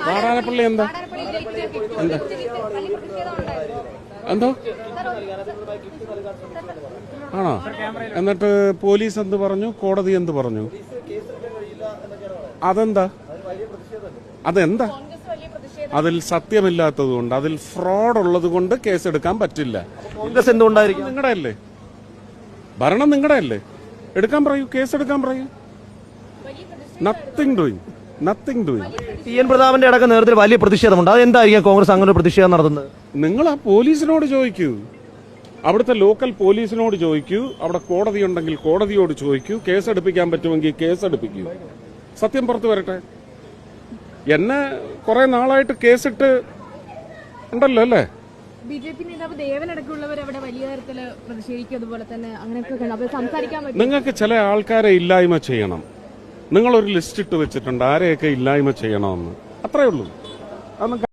വാടാനപ്പള്ളി എന്താ എന്തോ ആണോ? എന്നിട്ട് പോലീസ് എന്ത് പറഞ്ഞു, കോടതി എന്ത് പറഞ്ഞു? അതെന്താ അതിൽ സത്യമില്ലാത്തതുകൊണ്ട്, അതിൽ ഫ്രോഡ് ഉള്ളത് കൊണ്ട് കേസെടുക്കാൻ പറ്റില്ല. കോൺഗ്രസ് എന്തുകൊണ്ടായിരിക്കും? നിങ്ങളുടെ അല്ലേ ഭരണം, നിങ്ങളുടെ അല്ലേ? എടുക്കാൻ പറയൂ, കേസെടുക്കാൻ പറയൂ. Nothing doing. ടി.എൻ. പ്രതാപന്റെ അടക്കം നേതൃത്വത്തിൽ വലിയ പ്രതിഷേധമുണ്ട്. അതെന്തായിരിക്കും കോൺഗ്രസ് അങ്ങനെ ഒരു പ്രതിഷേധം നടത്തുന്നത്? നിങ്ങൾ ആ പോലീസിനോട് ചോദിക്കൂ, അവിടുത്തെ ലോക്കൽ പോലീസിനോട് ചോദിക്കൂ, അവിടെ കോടതി ഉണ്ടെങ്കിൽ കോടതിയോട് ചോദിക്കൂ, കേസെടുപ്പിക്കാൻ പറ്റുമെങ്കിൽ കേസെടുപ്പിക്കൂ. സത്യം പുറത്തു വരട്ടെ. എന്നെ കുറെ നാളായിട്ട് കേസിട്ട് ഉണ്ടല്ലോ അല്ലേ? ബിജെപി നേതാവ് ദേവനടക്കമുള്ളവർ അവിടെ വലിയ തരത്തിൽ പ്രതിഷേധിക്കും. അതുപോലെ തന്നെ അങ്ങനെയൊക്കെ സംസാരിക്കാൻ പറ്റും. നിങ്ങൾക്ക് ചില ആൾക്കാരെ ഇല്ലായ്മ ചെയ്യണം. നിങ്ങളൊരു ലിസ്റ്റ് ഇട്ട് വെച്ചിട്ടുണ്ട് ആരെയൊക്കെ ഇല്ലായ്മ ചെയ്യണമെന്ന്. അത്രേ ഉള്ളൂ. അതൊന്നും